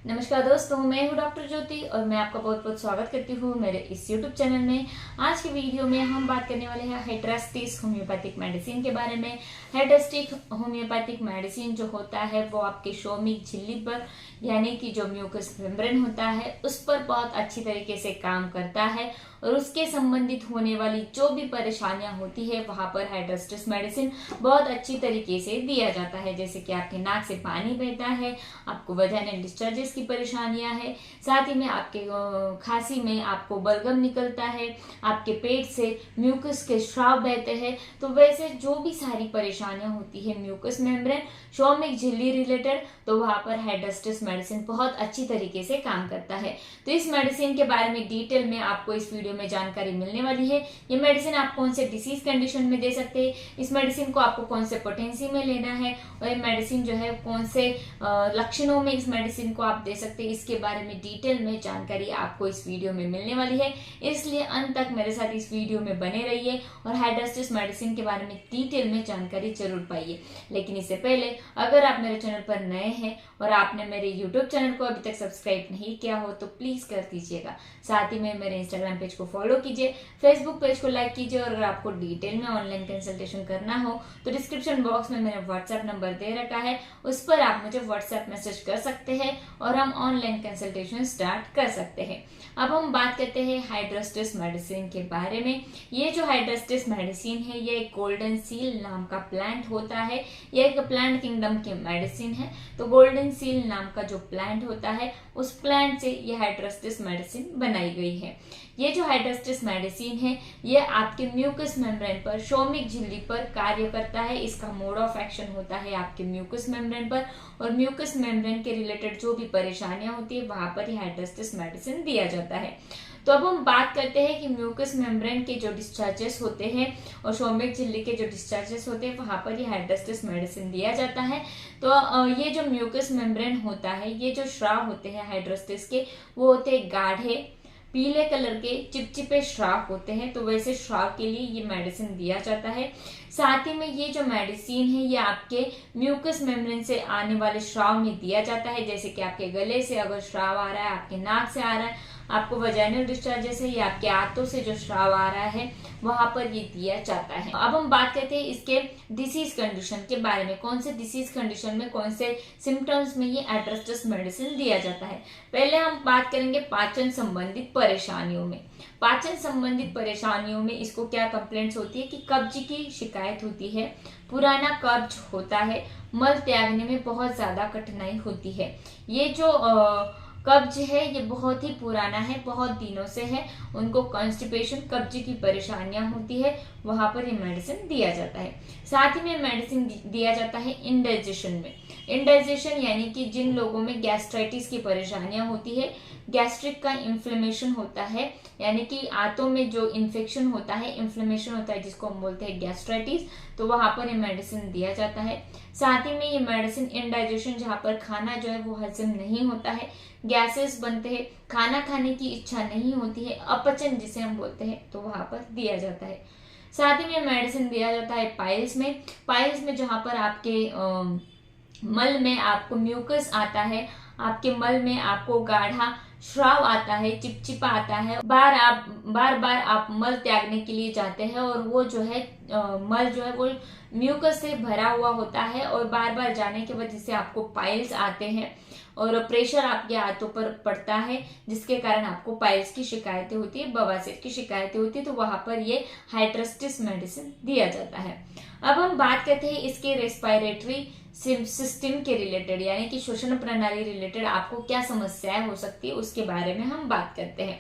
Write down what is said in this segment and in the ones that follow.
नमस्कार दोस्तों, मैं हूं डॉक्टर ज्योति और मैं आपका बहुत बहुत स्वागत करती हूं मेरे इस यूट्यूब चैनल में। आज की वीडियो में हम बात करने वाले हैं हाइड्रास्टिस होम्योपैथिक मेडिसिन के बारे में। हाइड्रास्टिक होम्योपैथिक मेडिसिन जो होता है वो आपके श्रोमिक झिल्ली पर यानी कि जो म्यूकस मेम्ब्रेन होता है उस पर बहुत अच्छी तरीके से काम करता है और उसके संबंधित होने वाली जो भी परेशानियां होती है वहां पर हाइड्रास्टिस मेडिसिन बहुत अच्छी तरीके से दिया जाता है। जैसे कि आपके नाक से पानी बहता है, आपको वजाइनल डिस्चार्जेस की परेशानियां है, साथ ही में आपके खांसी में आपको बलगम निकलता है, आपके पेट से म्यूकस के स्राव बहते हैं, तो वैसे जो भी सारी परेशानियां होती है म्यूकस मेम्ब्रेन श्रोमिक झिल्ली रिलेटेड, तो वहां पर हाइड्रास्टिस मेडिसिन बहुत अच्छी तरीके से काम करता है। तो इस मेडिसिन के बारे में डिटेल में आपको इस वीडियो में जानकारी मिलने वाली है। ये मेडिसिन आप कौन से डिसीज कंडीशन में दे सकते हैं, इस मेडिसिन को आपको कौन से पोटेंसी में लेना है और ये मेडिसिन जो है कौन से लक्षणों में इस मेडिसिन को आप दे सकते हैं, इसके बारे में डिटेल में जानकारी आपको इस वीडियो में मिलने वाली है। इसलिए अंत तक मेरे साथ इस वीडियो में बने रहिए और हाइड्रास्टिस मेडिसिन के बारे में डिटेल में जानकारी जरूर पाइए। लेकिन इससे पहले अगर आप मेरे चैनल पर नए हैं और आपने मेरे यूट्यूब चैनल को अभी तक सब्सक्राइब नहीं किया हो तो प्लीज कर दीजिएगा। साथ ही में मेरे इंस्टाग्राम पेज को फॉलो कीजिए, फेसबुक पेज को लाइक कीजिए और अगर आपको डिटेल में ऑनलाइन कंसल्टेशन करना हो तो डिस्क्रिप्शन बॉक्स में मैंने व्हाट्सएप नंबर दे रखा है, उस पर आप मुझे व्हाट्सएप मैसेज कर सकते हैं और हम ऑनलाइन कंसल्टेशन स्टार्ट कर सकते हैं। अब हम बात करते हैं हाइड्रास्टिस मेडिसिन के बारे में। ये जो हाइड्रास्टिस मेडिसिन है ये एक गोल्डन सील नाम का प्लांट होता है, ये एक प्लांट किंगडम की मेडिसिन है। तो गोल्डन सील नाम का जो प्लांट होता है उस प्लांट से ये हाइड्रास्टिस मेडिसिन बनाई गई है। ये जो हाइड्रास्टिस मेडिसिन है ये आपके म्यूकस मेम्ब्रेन पर श्रोमिक झिल्ली पर कार्य करता है। इसका मोड ऑफ एक्शन होता है आपके म्यूकस मेम्ब्रेन पर और म्यूकस मेम्ब्रेन के रिलेटेड जो भी परेशानियां होती है वहां पर ये हाइड्रास्टिस मेडिसिन दिया जाता है। तो अब हम बात करते हैं कि म्यूकस मेम्ब्रेन के जो डिस्चार्जेस होते हैं और श्रोमिक झिल्ली के जो डिस्चार्जेस होते हैं वहां पर ये हाइड्रास्टिस मेडिसिन दिया जाता है। तो ये जो म्यूकस मेम्ब्रेन होता है, ये जो श्राव होते हैं हाइड्रास्टिस के वो होते हैं गाढ़े पीले कलर के चिपचिपे श्राव होते हैं। तो वैसे श्राव के लिए ये मेडिसिन दिया जाता है। साथ ही में ये जो मेडिसिन है ये आपके म्यूकस मेम्ब्रेन से आने वाले श्राव में दिया जाता है। जैसे कि आपके गले से अगर श्राव आ रहा है, आपके नाक से आ रहा है, आपको वजाइनल डिस्चार्जेस है या आपके आंतों से जो श्राव आ रहा है वहां पर ये दिया जाता है। अब हम बात करते हैं इसके डिसीज कंडीशन के बारे में, कौन से डिसीज कंडीशन में कौन से सिम्टम्स में ये हाइड्रास्टिस मेडिसिन दिया जाता है। पहले हम बात करेंगे पाचन संबंधित परेशानियों में। पाचन संबंधित परेशानियों में इसको क्या कंप्लेंट्स होती है कि कब्ज की शिकायत होती है, पुराना कब्ज होता है, मल त्यागने में बहुत ज्यादा कठिनाई होती है। ये जो कब्ज है ये बहुत ही पुराना है, बहुत दिनों से है, उनको कॉन्स्टिपेशन कब्ज की परेशानियां होती है, वहां पर ये मेडिसिन दिया जाता है। साथ ही में मेडिसिन दिया जाता है इंडाइजेशन में। इंडाइजेशन यानी कि जिन लोगों में गैस्ट्राइटिस की परेशानियां होती है, गैस्ट्रिक का इन्फ्लेमेशन होता है यानी कि आंतों में जो इन्फेक्शन होता है, इन्फ्लेमेशन होता है जिसको हम बोलते हैं गैस्ट्राइटिस, तो वहां पर ये मेडिसिन दिया जाता है। साथ ही में ये मेडिसिन इंडाइजेशन जहां पर खाना जो है वो हजम नहीं होता है, गैसेस बनते हैं, खाना खाने की इच्छा नहीं होती है, अपचन जिसे हम बोलते हैं, तो वहां पर दिया जाता है। साथ ही में मेडिसिन दिया जाता है पाइल्स में। पाइल्स में जहां पर आपके मल में आपको म्यूकस आता है, आपके मल में आपको गाढ़ा श्राव आता है, चिपचिपा आता है, बार बार आप मल त्यागने के लिए जाते हैं और वो जो है मल जो है वो म्यूकस से भरा हुआ होता है और बार बार जाने की वजह से आपको पाइल्स आते हैं और प्रेशर आपके हाथों पर पड़ता है जिसके कारण आपको पाइल्स की शिकायतें होती है, बवासीर की शिकायतें होती है, तो वहां पर ये हाइड्रास्टिस मेडिसिन दिया जाता है। अब हम बात करते हैं इसके रेस्पिरेटरी सिस्टम के रिलेटेड यानी कि श्वसन प्रणाली रिलेटेड आपको क्या समस्याएं हो सकती है उसके बारे में हम बात करते हैं।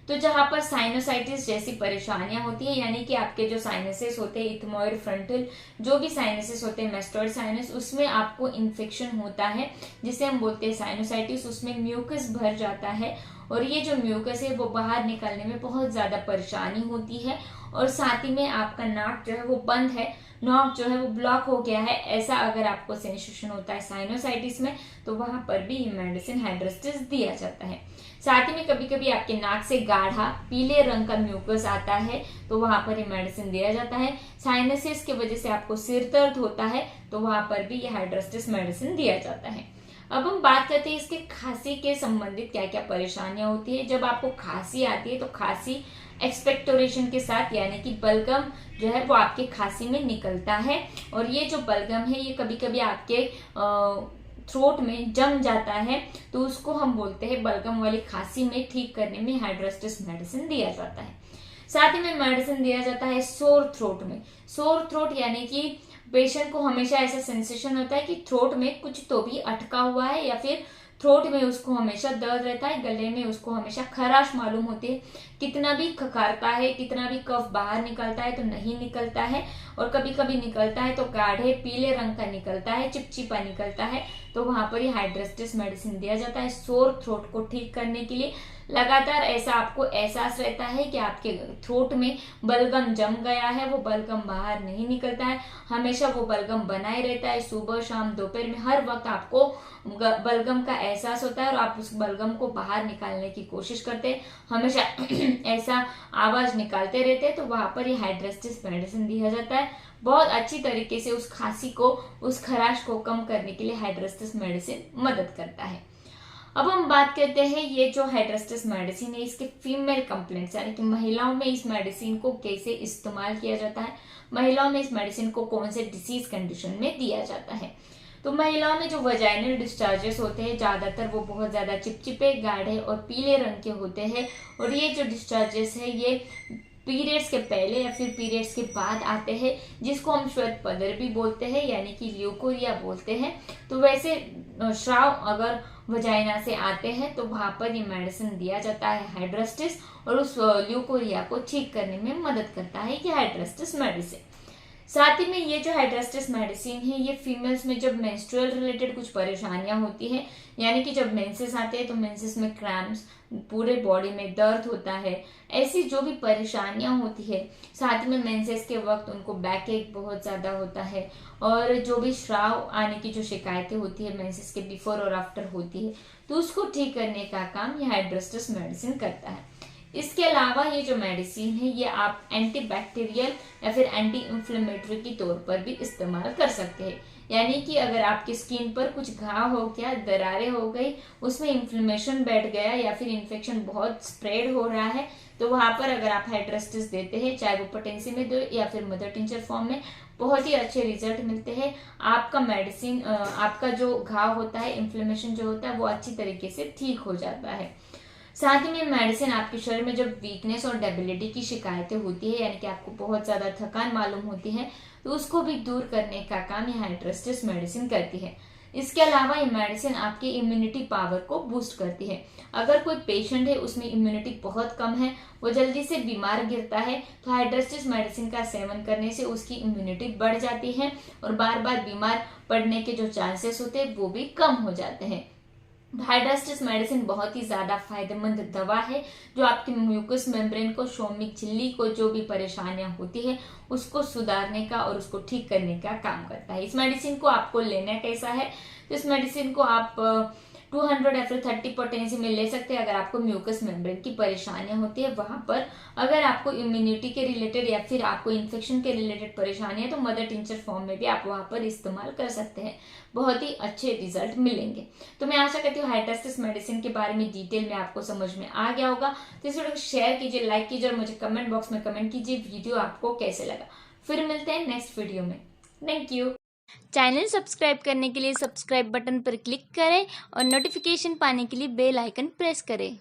तो जहां पर साइनोसाइटिस जैसी परेशानियां होती है यानी कि आपके जो साइनसेस होते हैं, इथमोइड फ्रंटल जो भी साइनसेस होते हैं, मेस्टोइड साइनस, उसमें आपको इन्फेक्शन होता है जिसे हम बोलते हैं साइनोसाइटिस। उसमें म्यूकस भर जाता है और ये जो म्यूकस है वो बाहर निकलने में बहुत ज्यादा परेशानी होती है और साथ ही में आपका नाक जो है वो बंद है, नाक जो है वो ब्लॉक हो गया है, ऐसा अगर आपको सेंसेशन होता है साइनोसाइटिस में तो वहां पर भी ये मेडिसिन हाइड्रास्टिस दिया जाता है। साथ ही में कभी कभी आपके नाक से गाढ़ा पीले रंग का म्यूकस आता है तो वहां पर ये मेडिसिन दिया जाता है। साइनसिस की वजह से आपको सिर दर्द होता है तो वहां पर भी ये हाइड्रास्टिस मेडिसिन दिया जाता है। अब हम बात करते हैं इसके खांसी के संबंधित क्या क्या परेशानियां होती है। जब आपको खांसी आती है तो खांसी एक्सपेक्टोरेशन के साथ यानी कि बलगम जो है वो आपके खांसी में निकलता है, और ये जो बलगम है ये कभी कभी आपके थ्रोट में जम जाता है, तो उसको हम बोलते हैं बलगम वाली खांसी में ठीक करने में हाइड्रोस्टिस मेडिसिन दिया जाता है। साथ ही में मेडिसिन दिया जाता है सोर थ्रोट में। सोर थ्रोट यानी कि पेशेंट को हमेशा ऐसा सेंसेशन होता है कि थ्रोट में कुछ तो भी अटका हुआ है, या फिर थ्रोट में उसको हमेशा दर्द रहता है, गले में उसको हमेशा खराश मालूम होती है, कितना भी खखारता है, कितना भी कफ बाहर निकलता है तो नहीं निकलता है, और कभी कभी निकलता है तो गाढ़े पीले रंग का निकलता है, चिपचिपा निकलता है, तो वहां पर ही हाइड्रोस्टिस मेडिसिन दिया जाता है सोर थ्रोट को ठीक करने के लिए। लगातार ऐसा आपको एहसास रहता है कि आपके थ्रोट में बलगम जम गया है, वो बलगम बाहर नहीं निकलता है, हमेशा वो बलगम बनाए रहता है, सुबह शाम दोपहर में हर वक्त आपको बलगम का एहसास होता है और आप उस बलगम को बाहर निकालने की कोशिश करते हैं, हमेशा ऐसा आवाज निकालते रहते हैं, तो वहां पर ये हाइड्रोस्टिस मेडिसिन दिया जाता है। बहुत अच्छी तरीके से उस खांसी को, उस खराश को कम करने के लिए हाइड्रोस्टिस मेडिसिन मदद करता है। अब हम बात करते हैं ये जो हाइड्रोस्टिस मेडिसिन है इसके फीमेल कंप्लेंट्स, यानी कि महिलाओं में इस मेडिसिन को कैसे इस्तेमाल किया जाता है, महिलाओं में इस मेडिसिन को कौन से डिसीज कंडीशन में दिया जाता है। तो महिलाओं में जो वजाइनल डिस्चार्जेस होते हैं ज्यादातर वो बहुत ज्यादा चिपचिपे, गाढ़े और पीले रंग के होते हैं, और ये जो डिस्चार्जेस है ये पीरियड्स के पहले या फिर पीरियड्स के बाद आते हैं, जिसको हम श्वेत पदर भी बोलते हैं यानी कि ल्यूकोरिया बोलते हैं। तो वैसे श्राव अगर वजाइना से आते हैं तो वहां पर ये मेडिसिन दिया जाता है हाइड्रोस्टिस, और उस ल्यूकोरिया को ठीक करने में मदद करता है ये हाइड्रोस्टिस मेडिसिन। साथ ही में ये जो हाइड्रोस्टिस मेडिसिन है ये फीमेल्स में जब मेंस्ट्रुअल रिलेटेड कुछ परेशानियां होती है, यानी कि जब मेंसेस आते हैं तो मेंसेस में क्रैम्प्स, पूरे बॉडी में दर्द होता है, ऐसी जो भी परेशानियां होती है, साथ में मेंसेस के वक्त उनको बैक एक बहुत ज्यादा होता है, और जो भी श्राव आने की जो शिकायतें होती है मेंसेस के बिफोर और आफ्टर होती है, तो उसको ठीक करने का काम ये हाइड्रोस्टिस मेडिसिन करता है। इसके अलावा ये जो मेडिसिन है ये आप एंटी बैक्टीरियल या फिर एंटी इंफ्लेमेटरी के तौर पर भी इस्तेमाल कर सकते हैं, यानी कि अगर आपकी स्किन पर कुछ घाव हो गया, दरारें हो गई, उसमें इन्फ्लेमेशन बैठ गया या फिर इन्फेक्शन बहुत स्प्रेड हो रहा है, तो वहां पर अगर आप हाइड्रोस्टिस देते हैं, चाहे वो पोटेंसी में दो या फिर मदर टिंचर फॉर्म में, बहुत ही अच्छे रिजल्ट मिलते हैं। आपका मेडिसिन, आपका जो घाव होता है, इन्फ्लेमेशन जो होता है वो अच्छी तरीके से ठीक हो जाता है। साथ ही में मेडिसिन आपके शरीर में जब वीकनेस और डेबिलिटी की शिकायतें होती है, यानी कि आपको बहुत ज्यादा थकान मालूम होती है, तो उसको भी दूर करने का काम ये हाइड्रोस्टिस मेडिसिन करती है। इसके अलावा ये मेडिसिन आपकी इम्यूनिटी पावर को बूस्ट करती है। अगर कोई पेशेंट है उसमें इम्यूनिटी बहुत कम है, वो जल्दी से बीमार गिरता है, तो हाइड्रोस्टिस मेडिसिन का सेवन करने से उसकी इम्यूनिटी बढ़ जाती है और बार बार बीमार पड़ने के जो चांसेस होते हैं वो भी कम हो जाते हैं। हाइड्रोस्टिस मेडिसिन बहुत ही ज्यादा फायदेमंद दवा है जो आपकी म्यूकस मेम्ब्रेन को, शोमिक झिल्ली को जो भी परेशानियां होती है उसको सुधारने का और उसको ठीक करने का काम करता है। इस मेडिसिन को आपको लेना कैसा है, तो इस मेडिसिन को आप 200 या फिर 30 पोटेंसी में ले सकते हैं अगर आपको म्यूकस मेम्ब्रेन की परेशानियां होती है वहां पर। अगर आपको इम्यूनिटी के रिलेटेड या फिर आपको इन्फेक्शन के रिलेटेड परेशानी है तो मदर टिंचर फॉर्म में भी आप वहां पर इस्तेमाल कर सकते हैं, बहुत ही अच्छे रिजल्ट मिलेंगे। तो मैं आशा करती हूँ हाइड्रोस्टिस मेडिसिन के बारे में डिटेल में आपको समझ में आ गया होगा। तो इस वीडियो को शेयर कीजिए, लाइक कीजिए और मुझे कमेंट बॉक्स में कमेंट कीजिए वीडियो आपको कैसे लगा। फिर मिलते हैं नेक्स्ट वीडियो में। Thank you. चैनल सब्सक्राइब करने के लिए सब्सक्राइब बटन पर क्लिक करें और नोटिफिकेशन पाने के लिए बेल आइकन प्रेस करें।